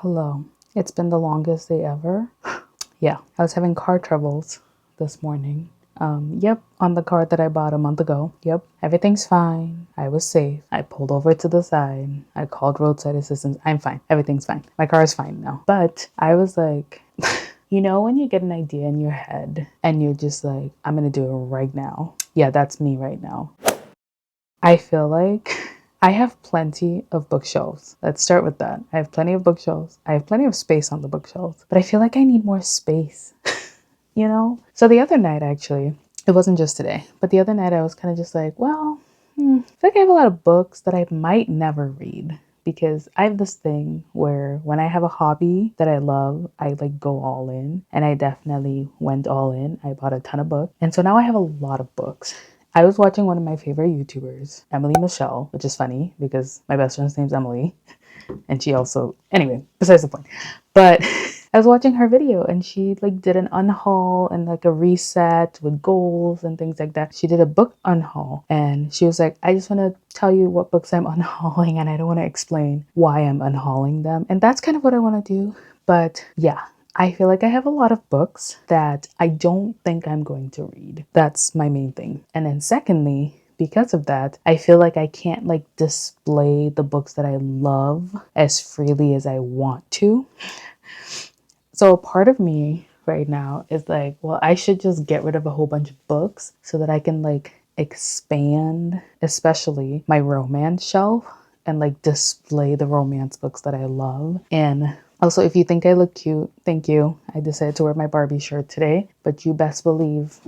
Hello. It's been the longest day ever. Yeah, I was having car troubles this morning. Yep, on the car that I bought a month ago. Yep, everything's fine. I was safe. I pulled over to the side. I called roadside assistance. I'm fine. Everything's fine. My car is fine now. But I was like, you know, when you get an idea in your head and you're just like, I'm gonna do it right now. Yeah, that's me right now. I feel like I have plenty of bookshelves. Let's start with that. I have plenty of bookshelves. I have plenty of space on the bookshelves, but I feel like I need more space, you know? So the other night, actually, it wasn't just today, but the other night I was kind of just like, well, I feel like I have a lot of books that I might never read because I have this thing where when I have a hobby that I love, I like go all in, and I definitely went all in. I bought a ton of books. And so now I have a lot of books. I was watching one of my favorite YouTubers, Emily Michelle, which is funny because my best friend's name's Emily. And she also, anyway, besides the point. But I was watching her video and she like did an unhaul and like a reset with goals and things like that. She did a book unhaul and she was like, I just want to tell you what books I'm unhauling and I don't want to explain why I'm unhauling them. And that's kind of what I want to do. But yeah, I feel like I have a lot of books that I don't think I'm going to read. That's my main thing. And then secondly, because of that, I feel like I can't like display the books that I love as freely as I want to. So a part of me right now is like, well, I should just get rid of a whole bunch of books so that I can like expand, especially my romance shelf and like display the romance books that I love. And also, if you think I look cute, thank you. I decided to wear my Barbie shirt today, but you best believe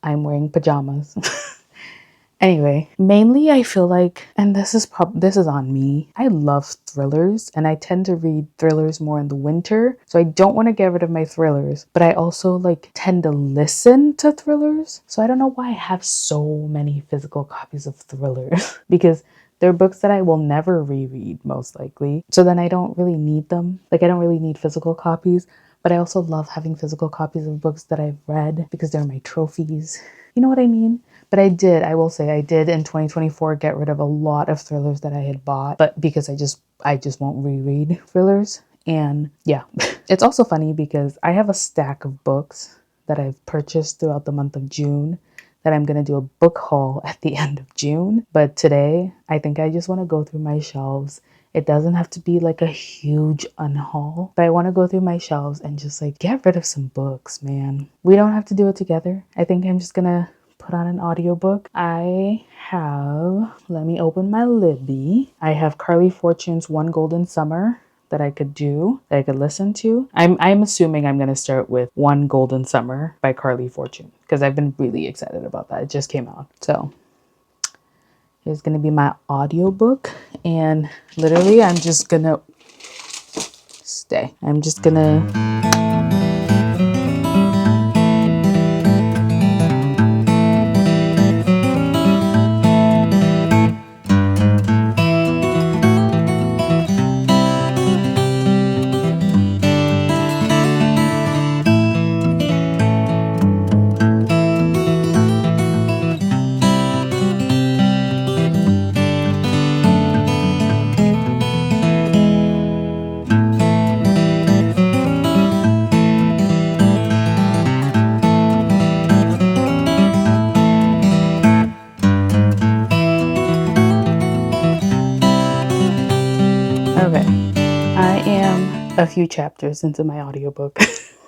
I'm wearing pajamas. Anyway, mainly I feel like, and this is on me. I love thrillers and I tend to read thrillers more in the winter. So I don't want to get rid of my thrillers, but I also like tend to listen to thrillers. So I don't know why I have so many physical copies of thrillers because they're books that I will never reread most likely. So then I don't really need them. Like I don't really need physical copies, but I also love having physical copies of books that I've read because they're my trophies. You know what I mean? But I will say I did in 2024 get rid of a lot of thrillers that I had bought, but because I just won't reread thrillers. And yeah, it's also funny because I have a stack of books that I've purchased throughout the month of June that I'm going to do a book haul at the end of June. But today, I think I just want to go through my shelves. It doesn't have to be like a huge unhaul, but I want to go through my shelves and just like get rid of some books, man. We don't have to do it together. I think I'm just going to put on an audiobook. I have, let me open my Libby. I have Carly Fortune's One Golden Summer that I could do, that I could listen to. I'm assuming I'm going to start with One Golden Summer by Carly Fortune because I've been really excited about that. It just came out. So here's going to be my audiobook and literally I'm just going to stay. I'm just going to a few chapters into my audiobook.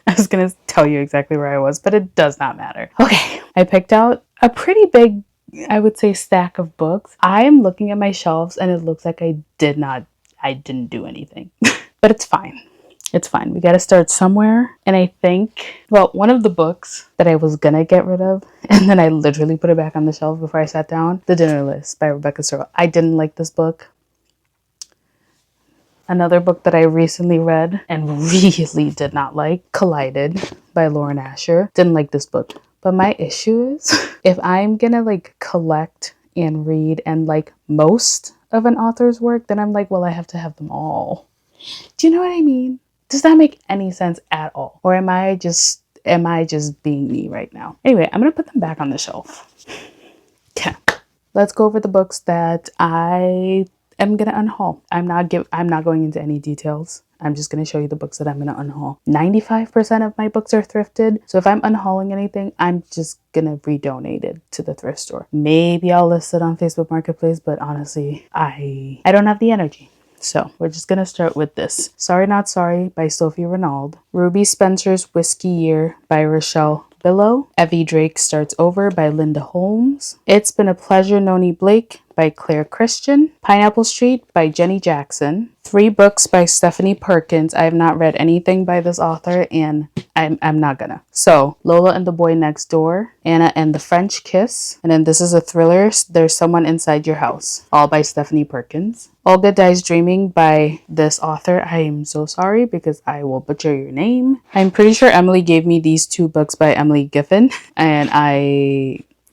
I was going to tell you exactly where I was, but it does not matter. Okay, I picked out a pretty big, I would say, stack of books. I am looking at my shelves and it looks like I didn't do anything. But it's fine. It's fine. We got to start somewhere. And I think, well, one of the books that I was going to get rid of, and then I literally put it back on the shelf before I sat down, The Dinner List by Rebecca Searle. I didn't like this book. Another book that I recently read and really did not like, Collided by Lauren Asher. Didn't like this book. But my issue is, if I'm gonna like collect and read and like most of an author's work, then I'm like, well, I have to have them all. Do you know what I mean? Does that make any sense at all? Or am I just being me right now? Anyway, I'm gonna put them back on the shelf. Okay. Let's go over the books that I am gonna unhaul. I'm not going into any details. I'm just going to show you the books that I'm going to unhaul. 95% of my books are thrifted. So if I'm unhauling anything, I'm just going to redonate it to the thrift store. Maybe I'll list it on Facebook Marketplace, but honestly, I don't have the energy. So we're just going to start with this. Sorry Not Sorry by Sophie Renaud. Ruby Spencer's Whiskey Year by Rochelle Billow. Evie Drake Starts Over by Linda Holmes. It's Been a Pleasure, Noni Blake by Claire Christian. Pineapple Street by Jenny Jackson. 3 books by Stephanie Perkins. I have not read anything by this author and I'm not gonna. So Lola and the Boy Next Door, Anna and the French Kiss, and then this is a thriller, There's Someone Inside Your House, all by Stephanie Perkins. Olga Dies Dreaming by this author. I am so sorry because I will butcher your name. I'm pretty sure Emily gave me these 2 books by Emily Giffen, and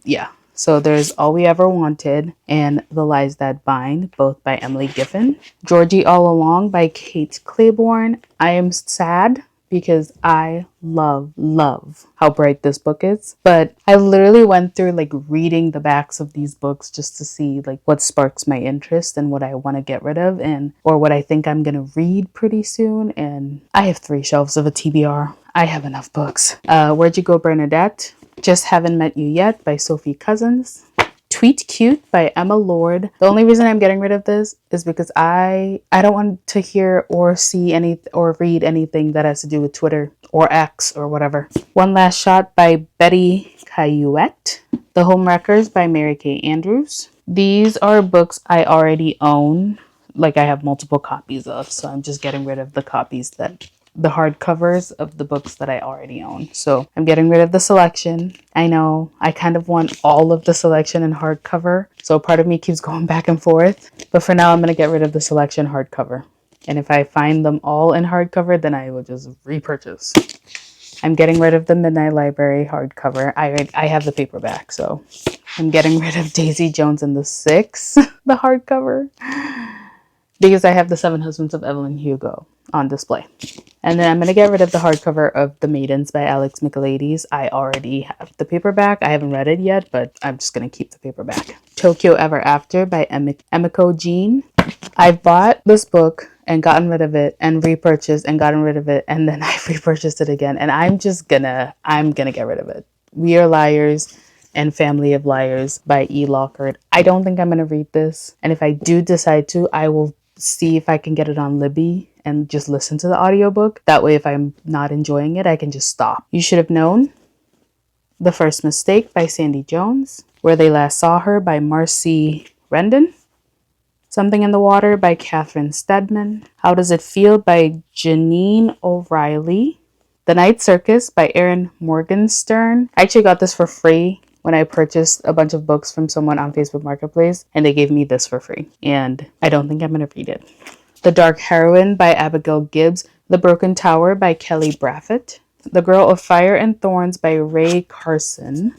yeah. So there's All We Ever Wanted and The Lies That Bind, both by Emily Giffen. Georgie All Along by Kate Claiborne. I am sad because I love how bright this book is. But I literally went through like reading the backs of these books just to see like what sparks my interest and what I want to get rid of or what I think I'm going to read pretty soon. And I have 3 shelves of a TBR. I have enough books. Where'd You Go, Bernadette? Just Haven't Met You Yet by Sophie Cousins. Tweet Cute by Emma Lord. The only reason I'm getting rid of this is because I don't want to hear or see any or read anything that has to do with Twitter or X or whatever. One Last Shot by Betty Cayuette. The Homewreckers by Mary Kay Andrews. These are books I already own, like I have multiple copies of, so I'm just getting rid of the hardcovers of the books that I already own. So I'm getting rid of the selection. I know I kind of want all of the selection in hardcover, so part of me keeps going back and forth. But for now, I'm going to get rid of the selection hardcover. And if I find them all in hardcover, then I will just repurchase. I'm getting rid of the Midnight Library hardcover. I have the paperback, so I'm getting rid of Daisy Jones and the Six, the hardcover, because I have the 7 Husbands of Evelyn Hugo on display. And then I'm going to get rid of the hardcover of The Maidens by Alex Michaelides. I already have the paperback. I haven't read it yet, but I'm just going to keep the paperback. Tokyo Ever After by Emiko Jean. I've bought this book and gotten rid of it and repurchased and gotten rid of it, and then I've repurchased it again. And I'm gonna get rid of it. We Are Liars and Family of Liars by E. Lockhart. I don't think I'm going to read this. And if I do decide to, I will see if I can get it on Libby and just listen to the audiobook. That way, if I'm not enjoying it, I can just stop. You Should Have Known. The First Mistake by Sandy Jones. Where They Last Saw Her by Marcy Rendon. Something in the Water by Catherine Stedman. How Does It Feel by Janine O'Reilly. The Night Circus by Erin Morgenstern. I actually got this for free when I purchased a bunch of books from someone on Facebook Marketplace, and they gave me this for free. And I don't think I'm going to read it. The Dark Heroine by Abigail Gibbs. The Broken Tower by Kelly Braffett. The Girl of Fire and Thorns by Ray Carson.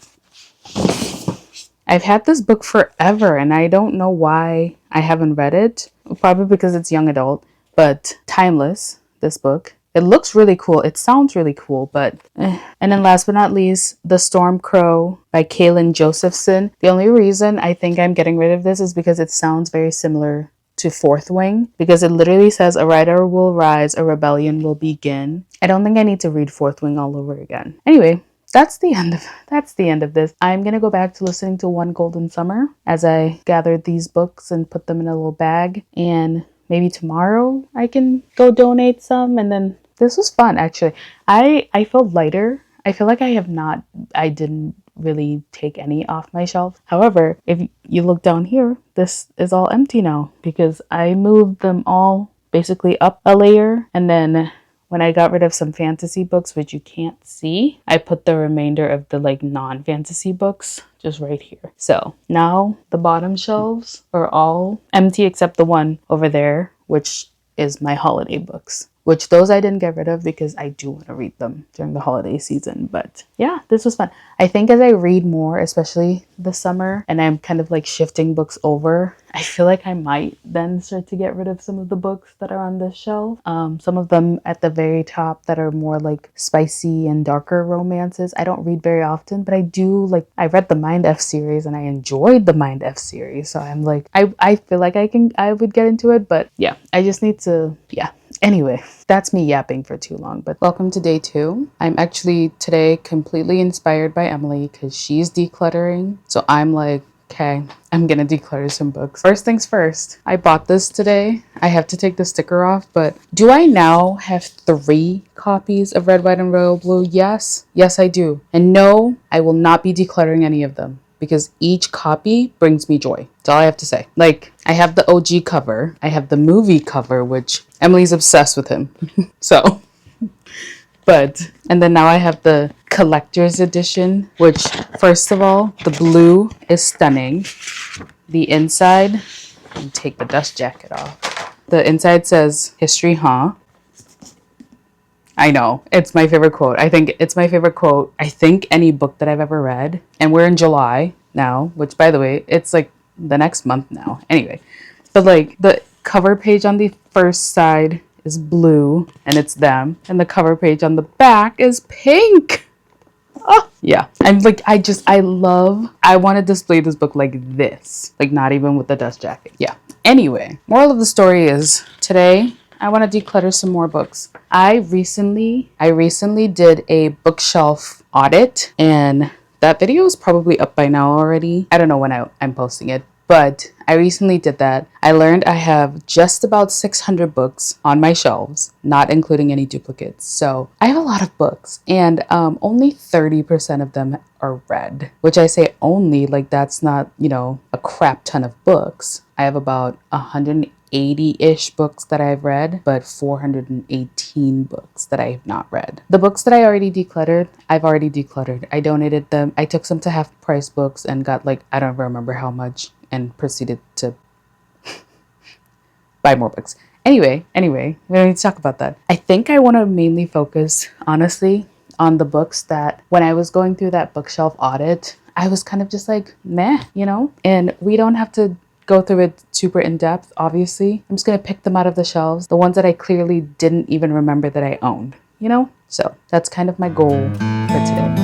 I've had this book forever, and I don't know why I haven't read it. Probably because it's young adult, but Timeless, this book. It looks really cool. It sounds really cool, but And then last but not least, The Storm Crow by Kaylin Josephson. The only reason I think I'm getting rid of this is because it sounds very similar to Fourth Wing, because it literally says a rider will rise, a rebellion will begin. I don't think I need to read Fourth Wing all over again. Anyway, that's the end of this. I'm gonna go back to listening to One Golden Summer as I gathered these books and put them in a little bag, and maybe tomorrow I can go donate some. And then this was fun, actually. I felt lighter. I feel like I didn't really take any off my shelf. However, if you look down here, this is all empty now because I moved them all basically up a layer, and then when I got rid of some fantasy books, which you can't see, I put the remainder of the like non-fantasy books just right here. So now the bottom shelves are all empty except the one over there, which is my holiday books. which those I didn't get rid of because I do want to read them during the holiday season. But yeah, this was fun. I think as I read more, especially this summer, and I'm kind of like shifting books over, I feel like I might then start to get rid of some of the books that are on this shelf. Some of them at the very top that are more like spicy and darker romances. I don't read very often, but I do like, I read the Mind F series and I enjoyed the Mind F series. So I'm like, I feel like I would get into it, but yeah, I just need to, yeah. Anyway, that's me yapping for too long, but welcome to day 2. I'm actually today completely inspired by Emily because she's decluttering. So I'm like, okay, I'm gonna declutter some books. First things first, I bought this today. I have to take the sticker off, but do I now have 3 copies of Red, White, and Royal Blue? Yes. Yes, I do. And no, I will not be decluttering any of them, because each copy brings me joy. That's all I have to say. Like, I have the OG cover. I have the movie cover, which Emily's obsessed with him. So, but, and then now I have the collector's edition, which, first of all, the blue is stunning. The inside, let me take the dust jacket off. The inside says, "History, huh?" I know. It's my favorite quote. I think it's my favorite quote. I think any book that I've ever read. And we're in July now, which, by the way, it's like the next month now. Anyway, but like the cover page on the first side is blue and it's them. And the cover page on the back is pink. Oh, yeah. I'm like, I want to display this book like this. Like, not even with the dust jacket. Yeah. Anyway, moral of the story is today I want to declutter some more books. I recently did a bookshelf audit, and that video is probably up by now already. I don't know when I'm posting it, but I recently did that. I learned I have just about 600 books on my shelves, not including any duplicates. So I have a lot of books, and only 30% of them are read, which I say only, like that's not, a crap ton of books. I have about 180-ish books that I've read, but 418 books that I have not read. The books that I already decluttered, I've already decluttered. I donated them. I took some to half price books and got like, I don't remember how much, and proceeded to buy more books. Anyway, we don't need to talk about that. I think I want to mainly focus, honestly, on the books that when I was going through that bookshelf audit, I was kind of just like, meh, and we don't have to go through it super in depth, obviously. I'm just going to pick them out of the shelves, the ones that I clearly didn't even remember that I owned, So that's kind of my goal for today.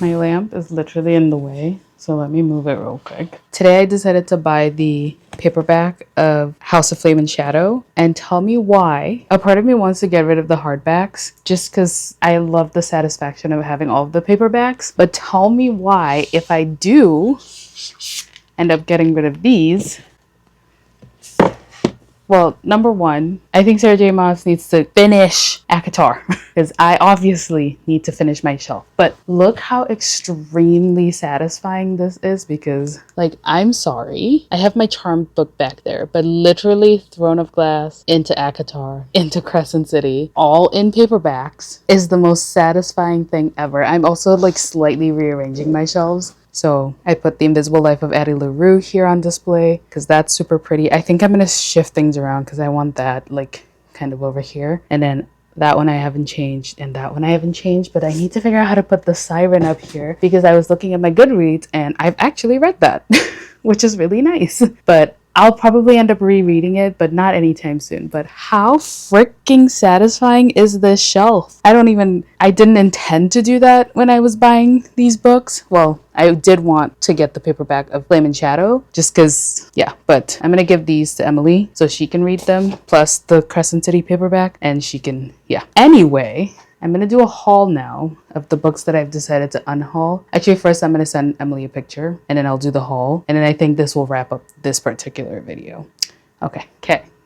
My lamp is literally in the way, So let me move it real quick. Today I decided to buy the paperback of House of Flame and Shadow, and tell me why. A part of me wants to get rid of the hardbacks just because I love the satisfaction of having all of the paperbacks. But tell me why, if I do end up getting rid of these. Well, number one, I think Sarah J. Maas needs to finish ACOTAR because I obviously need to finish my shelf. But look how extremely satisfying this is because, like, I'm sorry. I have my Charmed book back there, but literally Throne of Glass into ACOTAR, into Crescent City, all in paperbacks is the most satisfying thing ever. I'm also, like, slightly rearranging my shelves. So I put The Invisible Life of Addie LaRue here on display because that's super pretty. I think I'm going to shift things around because I want that like kind of over here. And then that one I haven't changed and that one I haven't changed. But I need to figure out how to put the Siren up here because I was looking at my Goodreads and I've actually read that, which is really nice. But I'll probably end up rereading it, but not anytime soon. But how freaking satisfying is this shelf? I didn't intend to do that when I was buying these books. Well, I did want to get the paperback of Flame and Shadow just because, yeah. But I'm going to give these to Emily so she can read them, plus the Crescent City paperback, and she can, yeah. Anyway, I'm going to do a haul now of the books that I've decided to unhaul. Actually, first I'm going to send Emily a picture and then I'll do the haul. And then I think this will wrap up this particular video. Okay.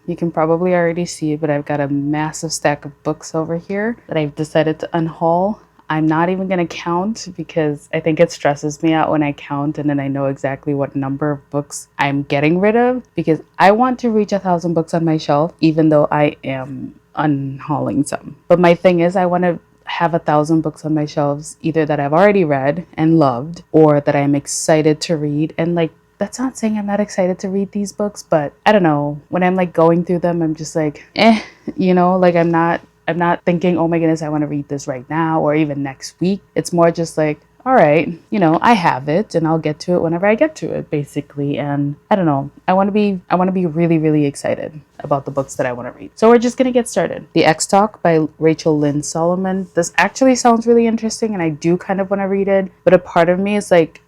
You can probably already see, but I've got a massive stack of books over here that I've decided to unhaul. I'm not even going to count because I think it stresses me out when I count and then I know exactly what number of books I'm getting rid of because I want to reach 1,000 books on my shelf, even though I am unhauling some. But my thing is I want to have 1,000 books on my shelves, either that I've already read and loved or that I'm excited to read. And like, that's not saying I'm not excited to read these books, but I don't know, when I'm like going through them, I'm just like, like I'm not thinking, oh my goodness, I want to read this right now or even next week. It's more just like, all right, I have it and I'll get to it whenever I get to it, basically. And I don't know, I want to be really, really excited about the books that I want to read. So we're just going to get started. The X-Talk by Rachel Lynn Solomon. This actually sounds really interesting and I do kind of want to read it, but a part of me is like,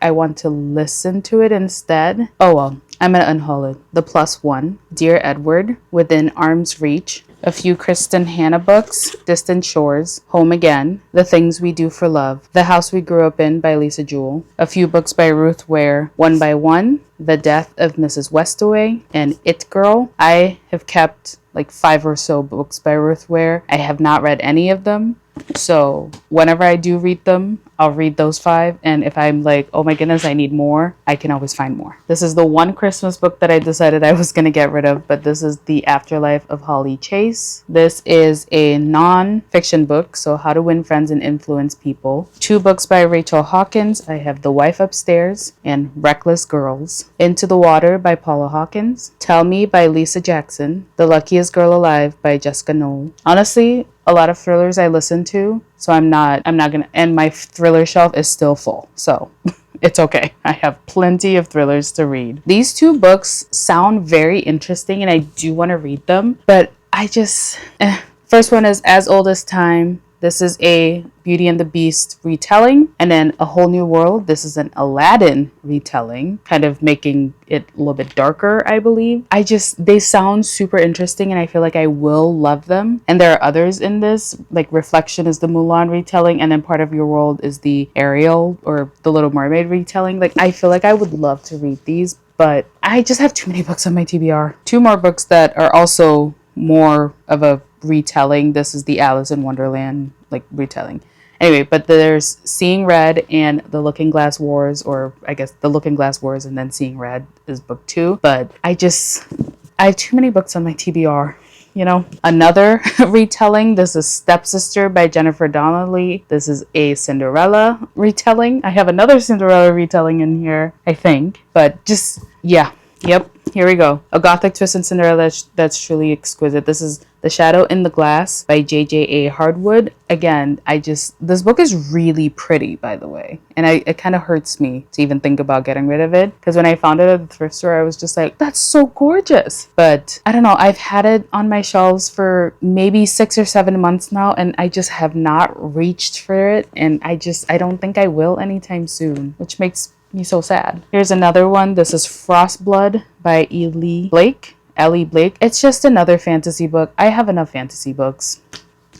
I want to listen to it instead. Oh well, I'm going to unhaul it. The Plus One, Dear Edward, Within Arm's Reach, a few Kristen Hanna books, Distant Shores, Home Again, The Things We Do for Love, The House We Grew Up In by Lisa Jewell, a few books by Ruth Ware, One by One, The Death of Mrs. Westaway, and It Girl. I have kept like 5 or so books by Ruth Ware. I have not read any of them. So whenever I do read them, I'll read those 5. And if I'm like, oh my goodness, I need more, I can always find more. This is the one Christmas book that I decided I was going to get rid of, but this is The Afterlife of Holly Chase. This is a non-fiction book, so How to Win Friends and Influence People. 2 books by Rachel Hawkins. I have The Wife Upstairs and Reckless Girls. Into the Water by Paula Hawkins. Tell Me by Lisa Jackson. The Luckiest Girl Alive by Jessica Knoll. Honestly, a lot of thrillers I listen to, so I'm not gonna, and my thriller shelf is still full, so it's okay. I have plenty of thrillers to read. These 2 books sound very interesting and I do want to read them, but I just, first one is As Old as Time. This is a Beauty and the Beast retelling, and then A Whole New World. This is an Aladdin retelling, kind of making it a little bit darker, I believe. They sound super interesting and I feel like I will love them. And there are others in this, like Reflection is the Mulan retelling, and then Part of Your World is the Ariel or the Little Mermaid retelling. Like, I feel like I would love to read these, but I just have too many books on my TBR. 2 more books that are also more of a retelling. This is the Alice in Wonderland like retelling. Anyway, but there's Seeing Red and The Looking Glass Wars, or I guess The Looking Glass Wars and then Seeing Red is book 2. But I have too many books on my TBR. Another retelling. This is Stepsister by Jennifer Donnelly. This is a Cinderella retelling. I have another Cinderella retelling in here, I think. But just, yeah. Yep. Here we go. A Gothic twist in Cinderella that's truly exquisite. This is The Shadow in the Glass by J.J.A. Hardwood. Again, this book is really pretty, by the way. And it kind of hurts me to even think about getting rid of it. Because when I found it at the thrift store, I was just like, that's so gorgeous. But I don't know. I've had it on my shelves for maybe 6 or 7 months now. And I just have not reached for it. And I don't think I will anytime soon. Which makes me so sad. Here's another one. This is Frostblood by Ellie Blake. It's just another fantasy book. I have enough fantasy books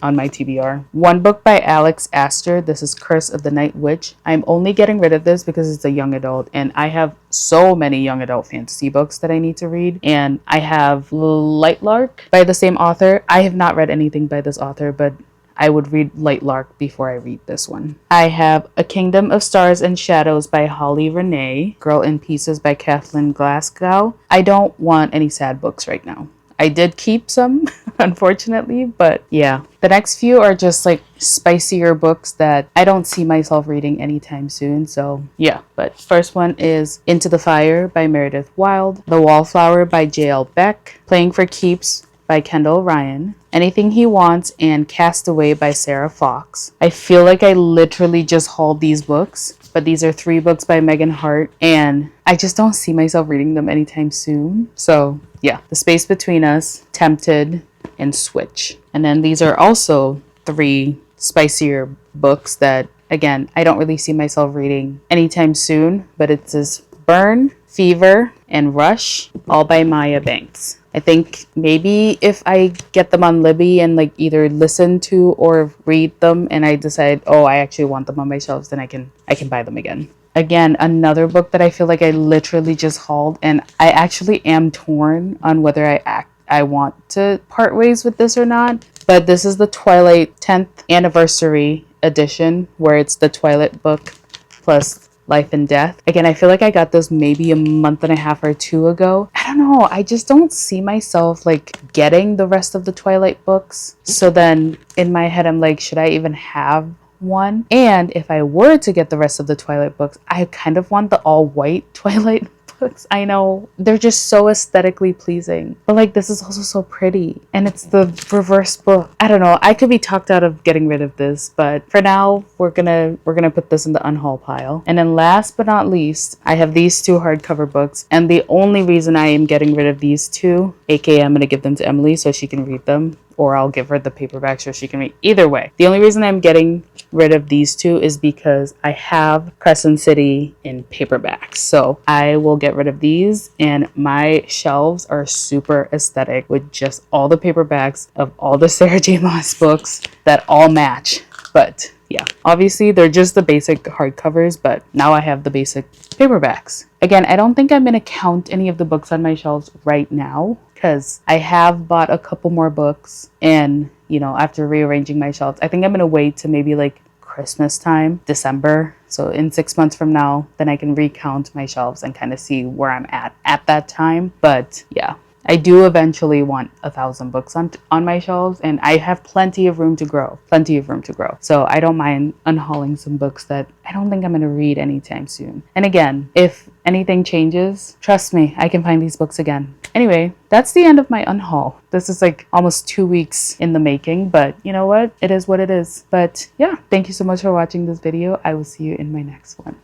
on my TBR. One book by Alex Astor. This is Curse of the Night Witch. I'm only getting rid of this because it's a young adult, and I have so many young adult fantasy books that I need to read. And I have Lightlark by the same author. I have not read anything by this author, but I would read Lightlark before I read this one. I have A Kingdom of Stars and Shadows by Holly Renee. Girl in Pieces by Kathleen Glasgow. I don't want any sad books right now. I did keep some, unfortunately, but yeah. The next few are just like spicier books that I don't see myself reading anytime soon, so yeah. But first one is Into the Fire by Meredith Wilde, The Wallflower by J.L. Beck, Playing for Keeps by Kendall Ryan, Anything He Wants, and Castaway by Sarah Fox. I feel like I literally just hauled these books, but these are 3 books by Megan Hart, and I just don't see myself reading them anytime soon. So yeah, The Space Between Us, Tempted, and Switch. And then these are also 3 spicier books that, again, I don't really see myself reading anytime soon, but it says Burn, Fever, and Rush, all by Maya Banks. I think maybe if I get them on Libby and like either listen to or read them and I decide, oh, I actually want them on my shelves, then I can buy them again. Again, another book that I feel like I literally just hauled, and I actually am torn on whether I want to part ways with this or not. But this is the Twilight 10th Anniversary Edition, where it's the Twilight book plus Life and Death. Again, I feel like I got this maybe a month and a half or 2 ago. I don't know. I just don't see myself like getting the rest of the Twilight books. So then in my head, I'm like, should I even have one? And if I were to get the rest of the Twilight books, I kind of want the all white Twilight books. I know they're just so aesthetically pleasing, but like this is also so pretty, and it's the reverse book. I don't know, I could be talked out of getting rid of this, but for now we're gonna put this in the unhaul pile. And then last but not least, I have these 2 hardcover books, and the only reason I am getting rid of these 2, aka I'm gonna give them to Emily so she can read them, or I'll give her the paperback so she can read. Either way, the only reason I'm getting rid of these 2 is because I have Crescent City in paperbacks. So I will get rid of these, and my shelves are super aesthetic with just all the paperbacks of all the Sarah J. Maas books that all match. But yeah, obviously they're just the basic hardcovers, but now I have the basic paperbacks. Again, I don't think I'm going to count any of the books on my shelves right now, because I have bought a couple more books, and you know, after rearranging my shelves, I think I'm going to wait to maybe like Christmas time, December. So in 6 months from now, then I can recount my shelves and kind of see where I'm at that time. But yeah, I do eventually want 1,000 books on my shelves, and I have plenty of room to grow. So I don't mind unhauling some books that I don't think I'm going to read anytime soon. And again, if anything changes, trust me, I can find these books again. Anyway, that's the end of my unhaul. This is like almost 2 weeks in the making, but you know what? It is what it is. But yeah, thank you so much for watching this video. I will see you in my next one.